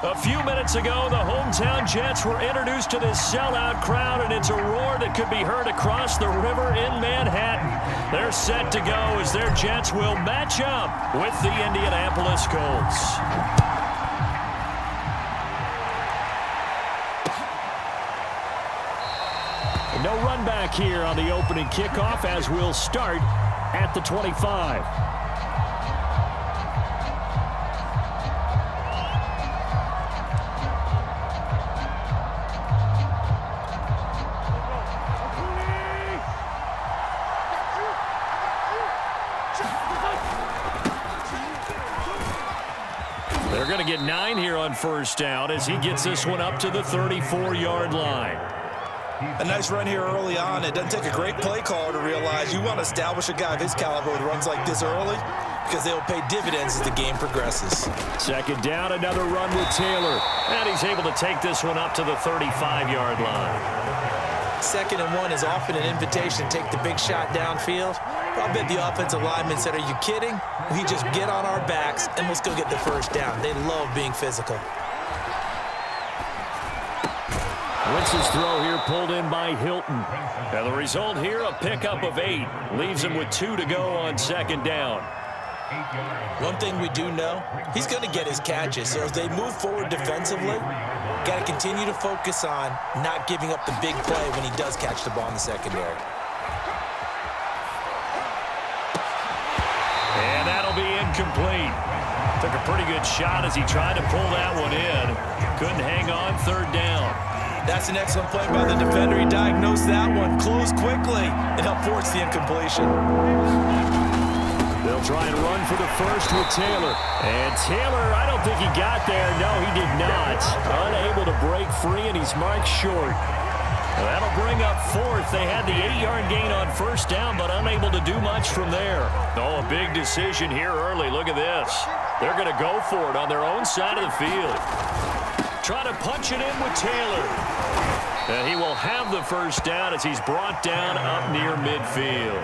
A few minutes ago, the hometown Jets were introduced to this sellout crowd, and it's a roar that could be heard across the river in Manhattan. They're set to go as their Jets will match up with the Indianapolis Colts. No run back here on the opening kickoff as we'll start at the 25. They're going to get 9 here on first down as he gets this one up to the 34-yard line. A nice run here early on. It doesn't take a great play caller to realize you want to establish a guy of his caliber with runs like this early because they'll pay dividends as the game progresses. Second down, another run with Taylor. And he's able to take this one up to the 35-yard line. 2nd and 1 is often an invitation to take the big shot downfield. But I bet the offensive linemen said, are you kidding? We just get on our backs and let's go get the first down. They love being physical. Wentz's throw here pulled in by Hilton. And the result here, a pickup of 8. Leaves him with 2 to go on second down. One thing we do know, he's going to get his catches. So as they move forward defensively, got to continue to focus on not giving up the big play when he does catch the ball in the secondary. And that'll be incomplete. Took a pretty good shot as he tried to pull that one in. Couldn't hang on third down. That's an excellent play by the defender. He diagnosed that one, closed quickly, and helped force the incompletion. They'll try and run for the first with Taylor. And Taylor, I don't think he got there. No, he did not. Unable to break free, and he's marked short. That'll bring up 4th. They had the 8-yard gain on first down, but unable to do much from there. Oh, a big decision here early. Look at this. They're going to go for it on their own side of the field. Trying to punch it in with Taylor. And he will have the first down as he's brought down up near midfield.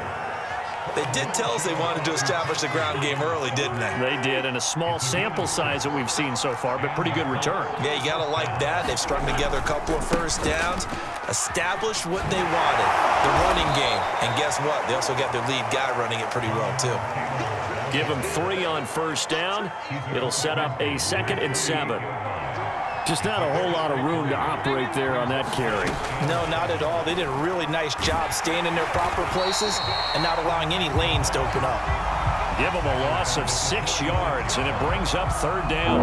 They did tell us they wanted to establish the ground game early, didn't they? They did, and a small sample size that we've seen so far, but pretty good return. Yeah, you got to like that. They've strung together a couple of first downs, established what they wanted, the running game. And guess what? They also got their lead guy running it pretty well, too. Give them 3 on first down. It'll set up a 2nd and 7. Just not a whole lot of room to operate there on that carry. No, not at all. They did a really nice job staying in their proper places and not allowing any lanes to open up. Give them a loss of 6 yards, and it brings up third down.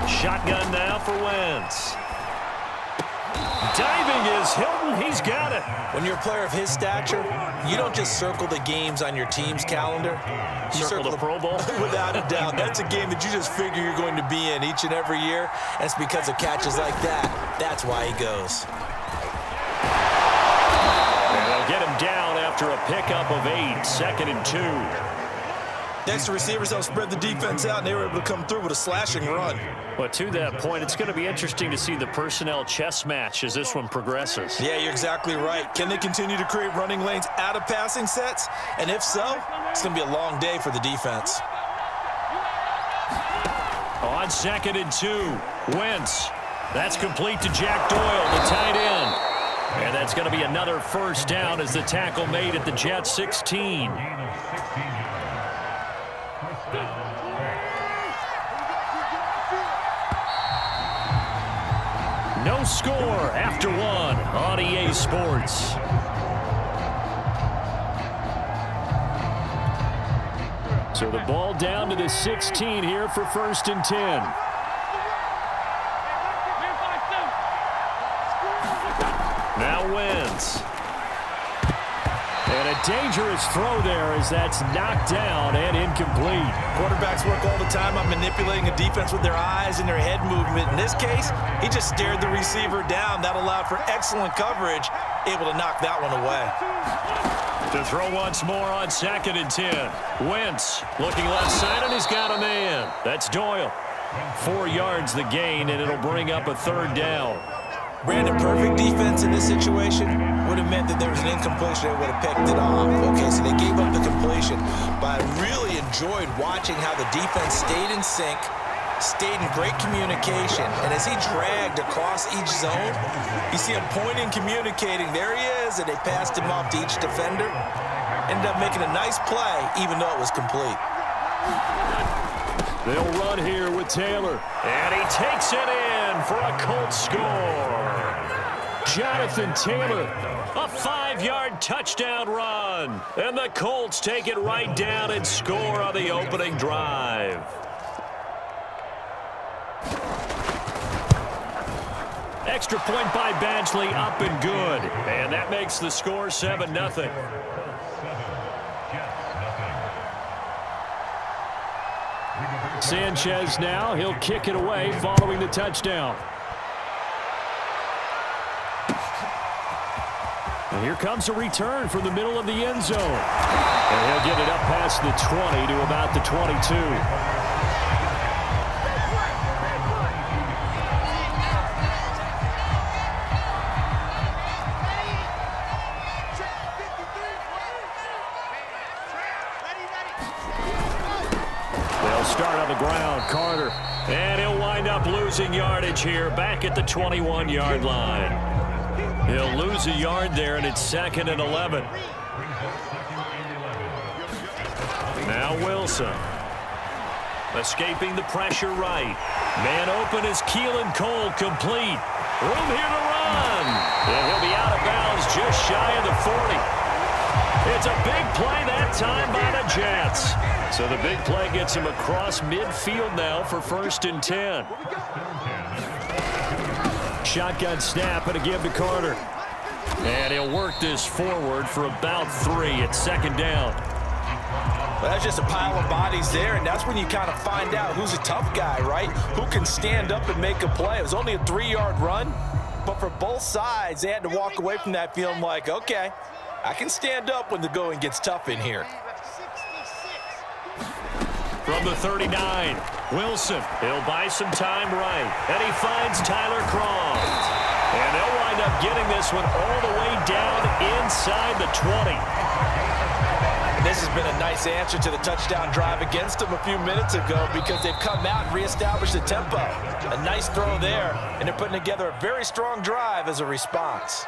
Shotgun now for Wentz. Diving is Hilton. He's got it. When you're a player of his stature, you don't just circle the games on your team's calendar. You circle the Pro Bowl? Without a doubt. That's a game that you just figure you're going to be in each and every year. And it's because of catches like that. That's why he goes. And they'll get him down after a pickup of 8. 2nd and 2. Next to receivers, they'll spread the defense out, and they were able to come through with a slashing run. But to that point, it's going to be interesting to see the personnel chess match as this one progresses. Yeah, you're exactly right. Can they continue to create running lanes out of passing sets? And if so, it's going to be a long day for the defense. On 2nd and 2, Wentz. That's complete to Jack Doyle, the tight end. And that's going to be another first down as the tackle made at the Jets 16. No score after 1 on EA Sports. So the ball down to the 16 here for 1st and 10. Now Wentz. And a dangerous throw there as that's knocked down and incomplete. Quarterbacks work all the time on manipulating a defense with their eyes and their head movement. In this case, he just stared the receiver down. That allowed for excellent coverage, able to knock that one away. To throw once more on 2nd and 10. Wentz looking left side, and he's got a man. That's Doyle. 4 yards the gain, and it'll bring up a third down. Brandon, perfect defense in this situation would have meant that there was an incompletion. They would have picked it off. Okay, so they gave up the completion. But I really enjoyed watching how the defense stayed in sync, stayed in great communication. And as he dragged across each zone, you see him pointing, communicating. There he is, and they passed him off to each defender. Ended up making a nice play, even though it was complete. They'll run here with Taylor. And he takes it in for a Colts score. Jonathan Taylor, a 5-yard touchdown run. And the Colts take it right down and score on the opening drive. Extra point by Badgley, up and good. And that makes the score 7-0. Sanchez now, he'll kick it away following the touchdown. And here comes a return from the middle of the end zone. And he'll get it up past the 20 to about the 22. Start on the ground, Carter. And he'll wind up losing yardage here back at the 21-yard line. He'll lose a yard there, and it's 2nd and 11. Now Wilson. Escaping the pressure right. Man open is Keelan Cole, complete. Room here to run. And he'll be out of bounds just shy of the 40. It's a big play that time by the Jets. So the big play gets him across midfield now for 1st and 10. Shotgun snap and a give to Carter. And he'll work this forward for about 3 at 2nd down. Well, that's just a pile of bodies there, and that's when you kind of find out who's a tough guy, right? Who can stand up and make a play. It was only a 3-yard run, but for both sides, they had to walk away from that feeling like, okay, I can stand up when the going gets tough in here. From the 39, Wilson. He'll buy some time right. And he finds Tyler Croft. And they'll wind up getting this one all the way down inside the 20. And this has been a nice answer to the touchdown drive against them a few minutes ago because they've come out and reestablished the tempo. A nice throw there, and they're putting together a very strong drive as a response.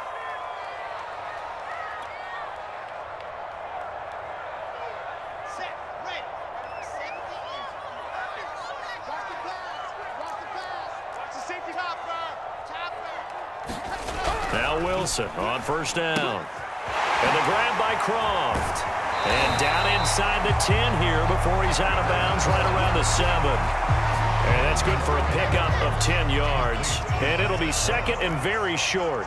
Now Wilson on 1st down. And the grab by Croft. And down inside the 10 here before he's out of bounds right around the 7. And that's good for a pickup of 10 yards. And it'll be 2nd and very short.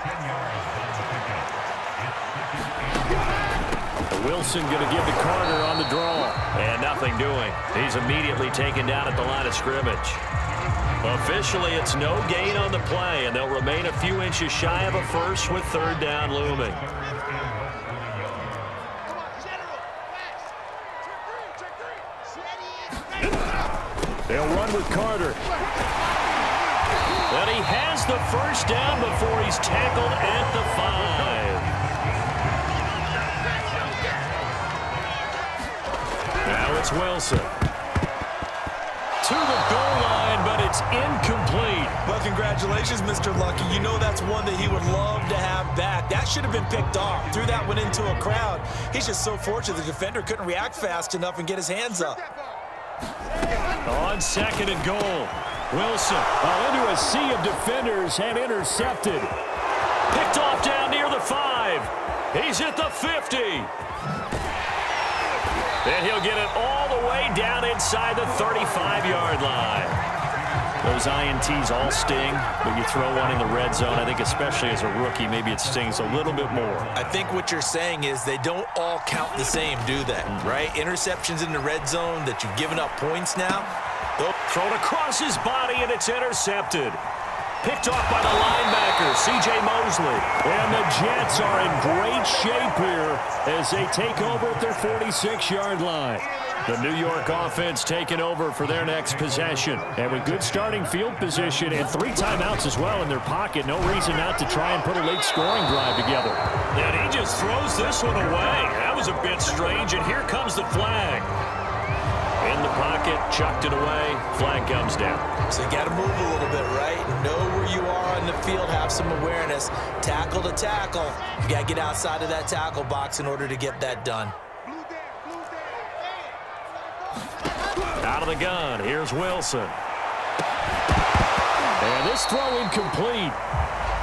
Wilson going to give to Carter on the draw. And nothing doing. He's immediately taken down at the line of scrimmage. Officially, it's no gain on the play, and they'll remain a few inches shy of a first with 3rd down looming. They'll run with Carter. And he has the 1st down before he's tackled at the 5. Now it's Wilson. To the goal line, but it's incomplete. Well, congratulations, Mr. Lucky. You know that's one that he would love to have back. That should have been picked off. Threw that one into a crowd. He's just so fortunate the defender couldn't react fast enough and get his hands up. On 2nd and goal, Wilson into a sea of defenders and intercepted. Picked off down near the 5. He's at the 50. And he'll get it all the way down inside the 35-yard line. Those INTs all sting, but you throw one in the red zone, I think especially as a rookie, maybe it stings a little bit more. I think what you're saying is they don't all count the same, do they? Right? Interceptions in the red zone that you've given up points now. Thrown across his body, and it's intercepted. Picked off by the linebacker, C.J. Mosley. And the Jets are in great shape here as they take over at their 46-yard line. The New York offense taking over for their next possession. And with good starting field position and 3 timeouts as well in their pocket, no reason not to try and put a late scoring drive together. And he just throws this one away. That was a bit strange, and here comes the flag. In the pocket, chucked it away, flag comes down. So you got to move a little bit, right? Know where you are on the field, have some awareness. Tackle to tackle. You got to get outside of that tackle box in order to get that done. Out of the gun, here's Wilson. And this throw incomplete.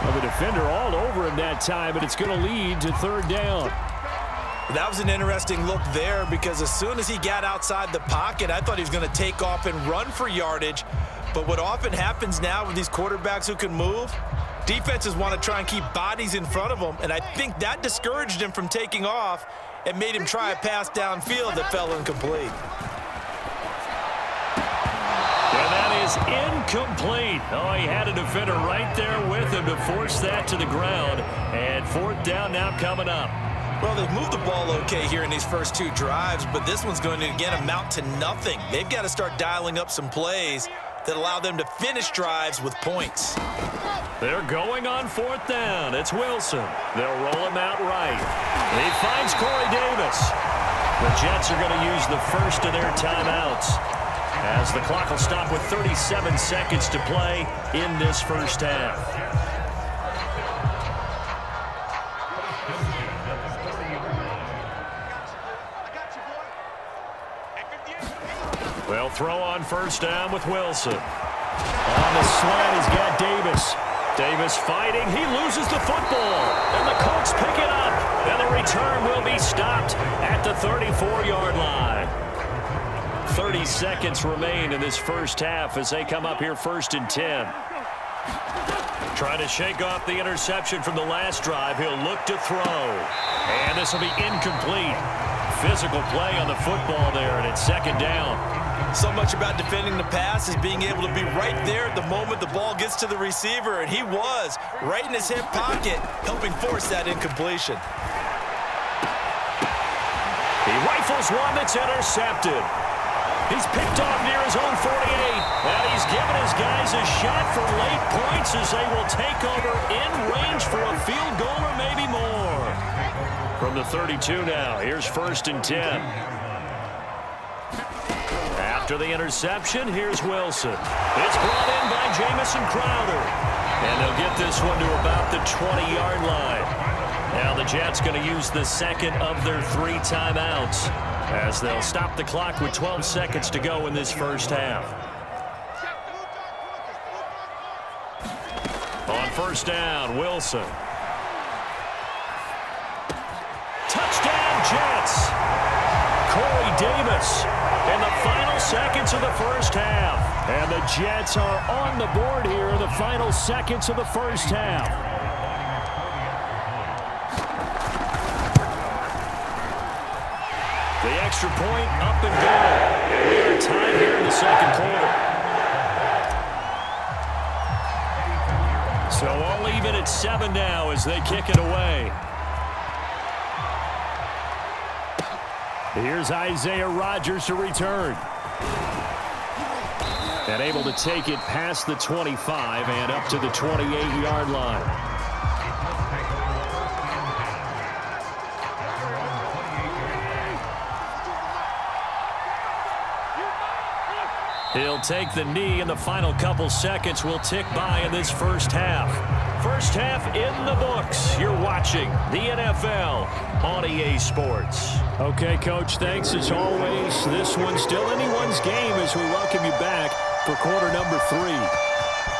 Well, the defender all over him that time, but it's going to lead to 3rd down. That was an interesting look there because as soon as he got outside the pocket, I thought he was going to take off and run for yardage. But what often happens now with these quarterbacks who can move, defenses want to try and keep bodies in front of them, and I think that discouraged him from taking off and made him try a pass downfield that fell incomplete. And that is incomplete. Oh, he had a defender right there with him to force that to the ground. And 4th down now coming up. Well, they've moved the ball okay here in these first 2 drives, but this one's going to, again, amount to nothing. They've got to start dialing up some plays that allow them to finish drives with points. They're going on 4th down. It's Wilson. They'll roll him out right. He finds Corey Davis. The Jets are going to use the first of their timeouts, as the clock will stop with 37 seconds to play in this first half. They'll throw on 1st down with Wilson. On the slant, he's got Davis. Davis fighting. He loses the football. And the Colts pick it up. And the return will be stopped at the 34-yard line. 30 seconds remain in this first half as they come up here 1st and 10. Trying to shake off the interception from the last drive. He'll look to throw. And this will be incomplete. Physical play on the football there, and it's 2nd down. So much about defending the pass is being able to be right there at the moment the ball gets to the receiver, and he was right in his hip pocket, helping force that incompletion. He rifles one that's intercepted. He's picked off near his own 48, and he's given his guys a shot for late points as they will take over in range for a field goal or maybe more. From the 32 now, here's 1st and 10. After the interception, here's Wilson. It's brought in by Jamison Crowder. And they'll get this one to about the 20-yard line. Now the Jets going to use the 2nd of their 3 timeouts, as they'll stop the clock with 12 seconds to go in this first half. On 1st down, Wilson. Touchdown, Jets! Corey Davis in the final seconds of the first half. And the Jets are on the board here in the final seconds of the first half. The extra point up and good. We are tied here in the 2nd quarter. So all even at 7 now as they kick it away. Here's Isaiah Rodgers to return. And able to take it past the 25 and up to the 28-yard line. He'll take the knee, and the final couple seconds will tick by in this first half. First half in the books. You're watching the NFL on EA Sports. Okay, Coach, thanks as always. This one's still anyone's game as we welcome you back for quarter number 3.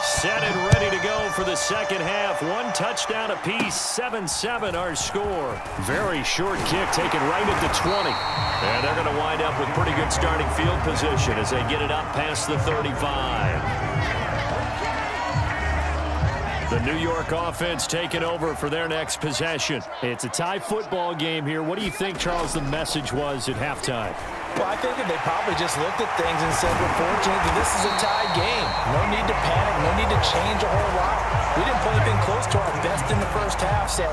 Set and ready to go for the second half. 1 touchdown apiece, 7-7 our score. Very short kick taken right at the 20. And they're going to wind up with pretty good starting field position as they get it up past the 35. The New York offense taking over for their next possession. It's a tie football game here. What do you think, Charles, the message was at halftime? Well, I think that they probably just looked at things and said, we're fortunate that this is a tie game. No need to panic. No need to change a whole lot. We didn't play anything close to our best in the first half, so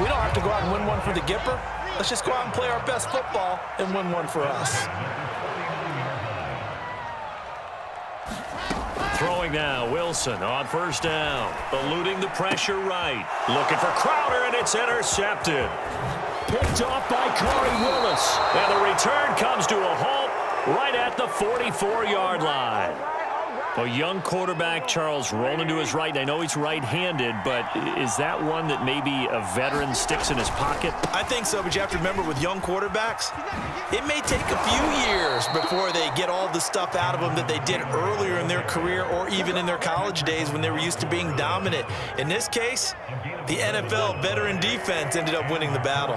we don't have to go out and win one for the Gipper. Let's just go out and play our best football and win one for us. Throwing now, Wilson on first down. Eluding the pressure right. Looking for Crowder, and it's intercepted. Picked off by Corey Willis. And the return comes to a halt right at the 44-yard line. A young quarterback, Charles, rolling to his right. I know he's right-handed, but is that one that maybe a veteran sticks in his pocket? I think so, but you have to remember with young quarterbacks, it may take a few years before they get all the stuff out of them that they did earlier in their career or even in their college days when they were used to being dominant. In this case, the NFL veteran defense ended up winning the battle.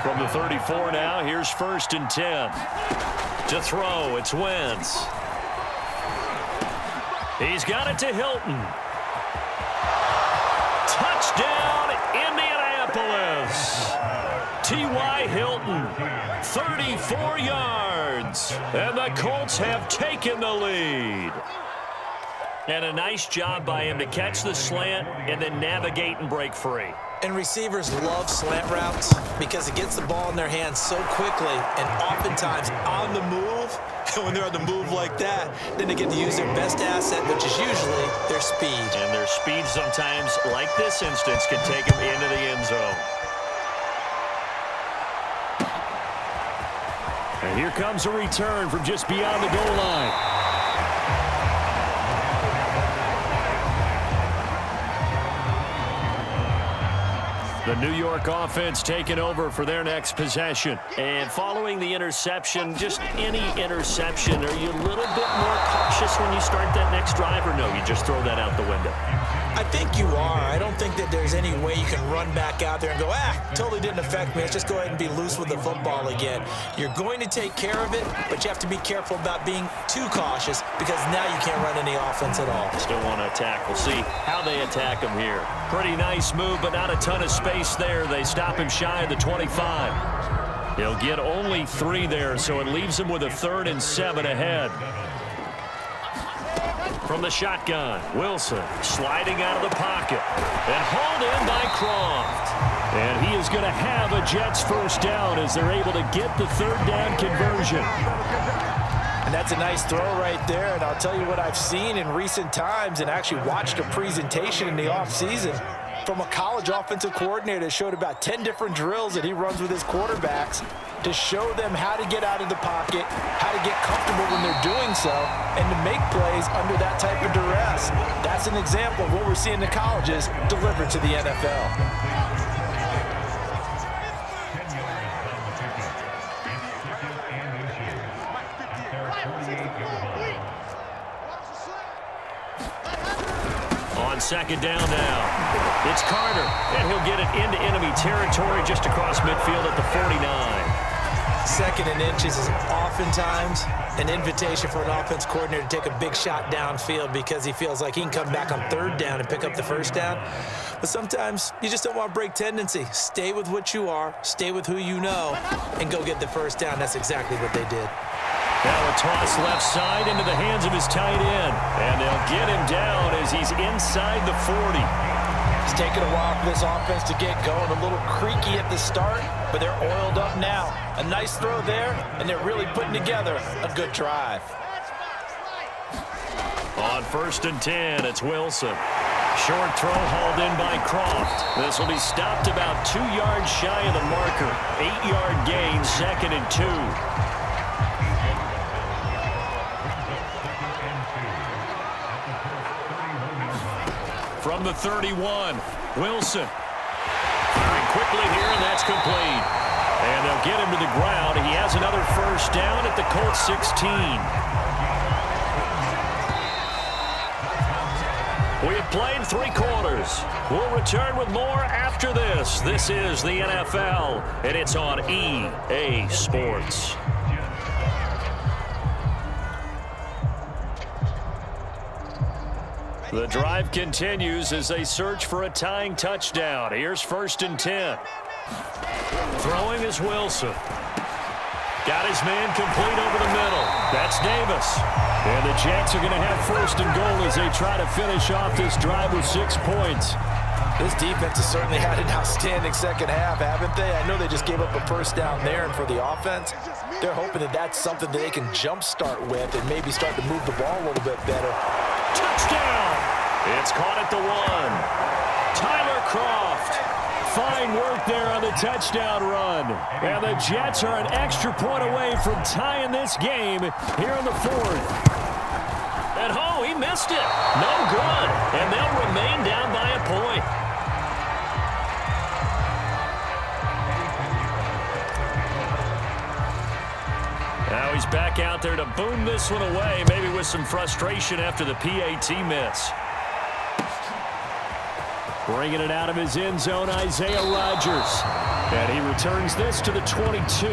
From the 34 now, here's 1st and 10. To throw, it's Wentz. He's got it to Hilton. Touchdown, Indianapolis. T.Y. Hilton, 34 yards. And the Colts have taken the lead. And a nice job by him to catch the slant and then navigate and break free. And receivers love slant routes because it gets the ball in their hands so quickly and oftentimes on the move. And when they're on the move like that, then they get to use their best asset, which is usually their speed. And their speed sometimes, like this instance, can take them into the end zone. And here comes a return from just beyond the goal line. The New York offense taking over for their next possession. And following the interception, just any interception, are you a little bit more cautious when you start that next drive, or no, you just throw that out the window? I think you are. I don't think that there's any way you can run back out there and go, totally didn't affect me. Let's just go ahead and be loose with the football again. You're going to take care of it, but you have to be careful about being too cautious because now you can't run any offense at all. Still want to attack. We'll see how they attack him here. Pretty nice move, but not a ton of space there. They stop him shy of the 25. He'll get only 3 there, so it leaves him with a 3rd and 7 ahead. From the shotgun, Wilson sliding out of the pocket and hauled in by Croft. And he is going to have a Jets first down as they're able to get the 3rd down conversion. And that's a nice throw right there. And I'll tell you what I've seen in recent times and actually watched a presentation in the offseason from a college offensive coordinator that showed about 10 different drills that he runs with his quarterbacks to show them how to get out of the pocket, how to get comfortable when they're doing so, and to make plays under that type of duress. That's an example of what we're seeing in the colleges delivered to the NFL. On 2nd down now, it's Carter, and he'll get it into enemy territory just across midfield at the 49. 2nd and inches is oftentimes an invitation for an offense coordinator to take a big shot downfield because he feels like he can come back on 3rd down and pick up the 1st down. But sometimes you just don't want to break tendency. Stay with what you are, stay with who you know, and go get the 1st down. That's exactly what they did. Now a toss left side into the hands of his tight end. And they'll get him down as he's inside the 40. It's taken a while for this offense to get going. A little creaky at the start, but they're oiled up now. A nice throw there, and they're really putting together a good drive. On 1st and 10, it's Wilson. Short throw hauled in by Croft. This will be stopped about 2 yards shy of the marker. 8-yard gain, 2nd and 2. From the 31, Wilson. Firing quickly here, and that's complete. And they'll get him to the ground. He has another 1st down at the Colts 16. We have played 3 quarters. We'll return with more after this. This is the NFL, and it's on EA Sports. The drive continues as they search for a tying touchdown. Here's 1st and 10. Throwing is Wilson. Got his man complete over the middle. That's Davis. And the Jets are going to have first and goal as they try to finish off this drive with 6 points. This defense has certainly had an outstanding second half, haven't they? I know they just gave up a first down there, and for the offense, they're hoping that that's something that they can jumpstart with and maybe start to move the ball a little bit better. Touchdown! It's caught at the 1. Tyler Kroft. Fine work there on the touchdown run. And the Jets are an extra point away from tying this game here in the 4th. And oh, he missed it. No good. And they'll remain down by a point. Now he's back out there to boom this one away, maybe with some frustration after the PAT miss. Bringing it out of his end zone, Isaiah Rodgers. And he returns this to the 22.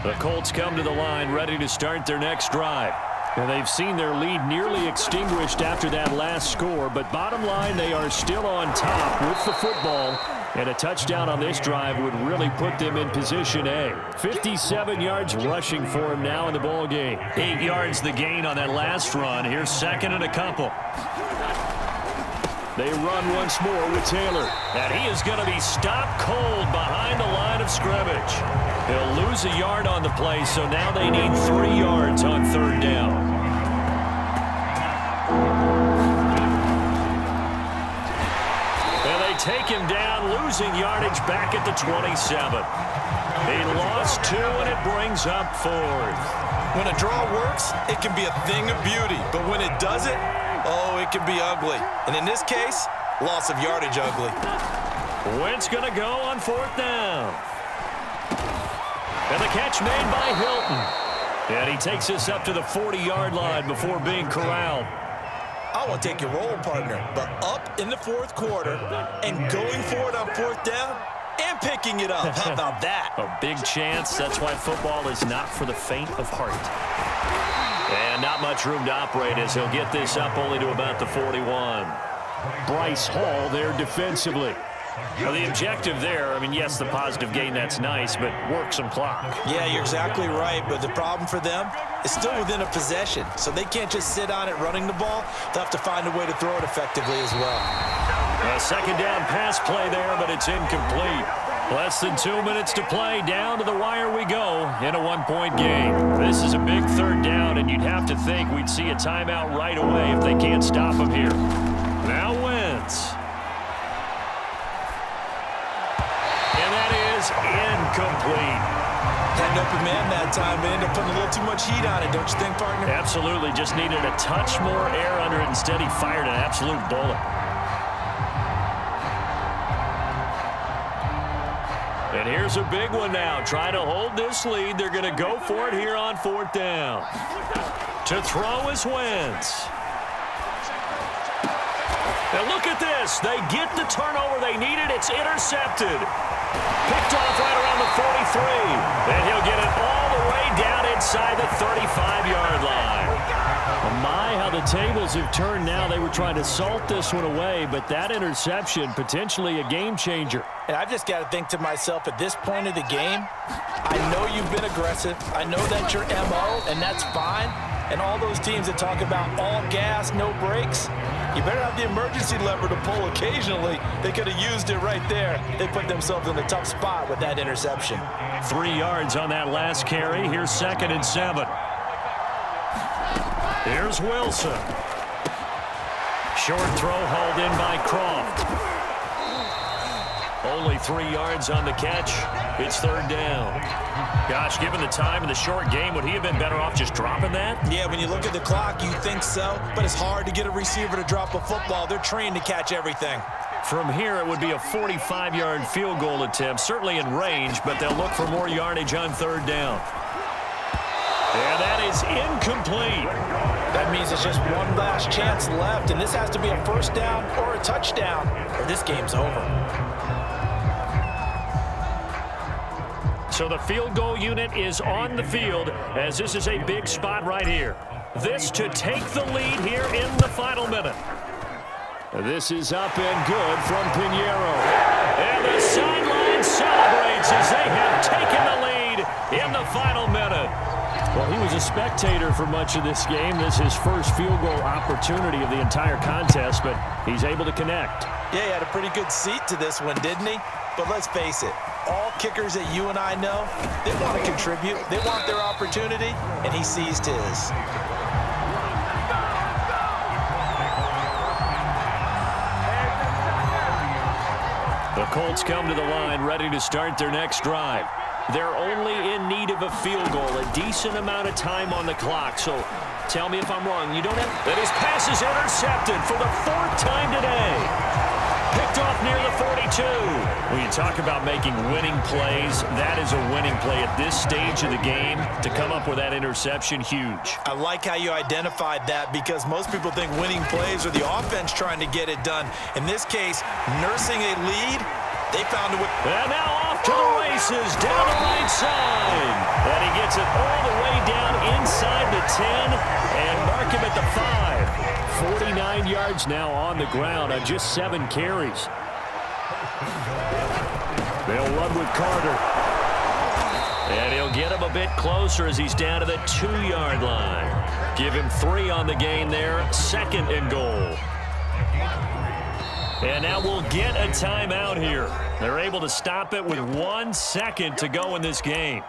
The Colts come to the line ready to start their next drive. And they've seen their lead nearly extinguished after that last score, but bottom line, they are still on top with the football, and a touchdown on this drive would really put them in position A. 57 yards rushing for him now in the ball game. 8 yards the gain on that last run. Here's second and a couple. They run once more with Taylor, and he is going to be stopped cold behind the line of scrimmage. He'll lose a yard on the play, so now they need 3 yards on third down. And they take him down, losing yardage back at the 27. He lost 2, and it brings up 4th. When a draw works, it can be a thing of beauty, but when it doesn't, oh, it can be ugly. And in this case, loss of yardage ugly. Wentz going to go on 4th down. And the catch made by Hilton. And he takes us up to the 40-yard line before being corralled. I want to take your role, partner, but up in the 4th quarter and going for it on 4th down and picking it up. How about that? A big chance. That's why football is not for the faint of heart. And not much room to operate as he'll get this up only to about the 41. Bryce Hall there defensively. Well, the objective there, I mean, yes, the positive gain, that's nice, but work some clock. Yeah, you're exactly right, but the problem for them is still within a possession, so they can't just sit on it running the ball. They'll have to find a way to throw it effectively as well. A second down pass play there, but it's incomplete. Less than 2 minutes to play. Down to the wire we go in a 1-point game. This is a big third down, and you'd have to think we'd see a timeout right away if they can't stop him here. Now Wentz. And that is incomplete. Had an open man that time, but ended up putting a little too much heat on it, don't you think, partner? Absolutely. Just needed a touch more air under it. Instead, he fired an absolute bullet. And here's a big one now. Trying to hold this lead. They're going to go for it here on 4th down. To throw is Wentz. And look at this. They get the turnover they needed. It's intercepted. Picked off right around the 43. And he'll get it all the way down inside the 35-yard line. Oh my, how the tables have turned now. They were trying to salt this one away, but that interception, potentially a game changer. And I've just got to think to myself, at this point of the game, I know you've been aggressive. I know that's your MO, and that's fine. And all those teams that talk about all gas, no brakes, you better have the emergency lever to pull occasionally. They could have used it right there. They put themselves in a tough spot with that interception. 3 yards on that last carry. Here's 2nd and 7. Here's Wilson. Short throw hauled in by Kroft. Only 3 yards on the catch. It's 3rd down. Gosh, given the time in the short game, would he have been better off just dropping that? Yeah, when you look at the clock, you think so, but it's hard to get a receiver to drop a football. They're trained to catch everything. From here, it would be a 45-yard field goal attempt, certainly in range, but they'll look for more yardage on 3rd down. And that is incomplete. That means it's just one last chance left, and this has to be a 1st down or a touchdown, or this game's over. So the field goal unit is on the field as this is a big spot right here. this to take the lead here in the final minute. This is up and good from Pinheiro. And the sideline celebrates as they have taken the lead in the final minute. Well, he was a spectator for much of this game. This is his first field goal opportunity of the entire contest, but he's able to connect. Yeah, he had a pretty good seat to this one, didn't he? But let's face it, all kickers that you and I know, they want to contribute. They want their opportunity, and he seized his. The Colts come to the line ready to start their next drive. They're only in need of a field goal, a decent amount of time on the clock. So tell me if I'm wrong. You don't have... And his pass is intercepted for the fourth time today. Picked off near the 42. When you talk about making winning plays, that is a winning play at this stage of the game. To come up with that interception, huge. I like how you identified that because most people think winning plays are the offense trying to get it done. In this case, nursing a lead, they found a way. And now off to the races, down the right side. And he gets it all the way down inside the 10 and mark him at the 5. 49 yards now on the ground on just 7 carries. They'll run with Carter. And he'll get him a bit closer as he's down to the 2-yard line. Give him 3 on the gain there, 2nd and goal. And now we'll get a timeout here. They're able to stop it with 1 second to go in this game.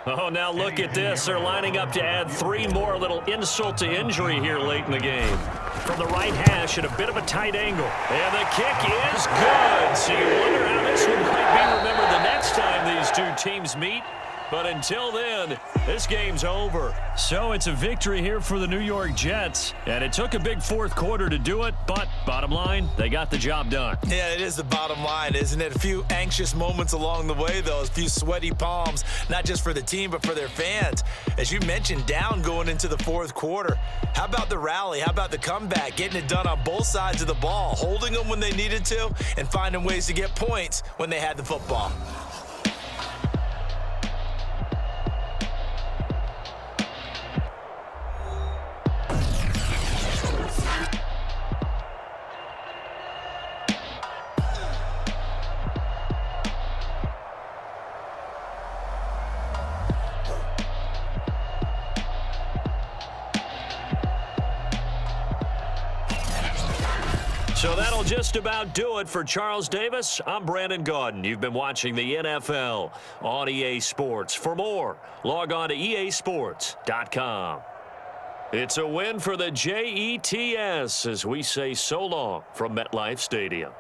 Oh, now look at this. They're lining up to add 3 more, little insult to injury here late in the game. From the right hash at a bit of a tight angle. And the kick is good. So you wonder how this one might be remembered the next time these two teams meet. But until then, this game's over. So it's a victory here for the New York Jets. And it took a big fourth quarter to do it, but bottom line, they got the job done. Yeah, it is the bottom line, isn't it? A few anxious moments along the way, though. A few sweaty palms, not just for the team, but for their fans. As you mentioned, down going into the fourth quarter. How about the rally? How about the comeback? Getting it done on both sides of the ball. Holding them when they needed to and finding ways to get points when they had the football. So that'll just about do it for Charles Davis. I'm Brandon Gaudin. You've been watching the NFL on EA Sports. For more, log on to easports.com. It's a win for the Jets as we say so long from MetLife Stadium.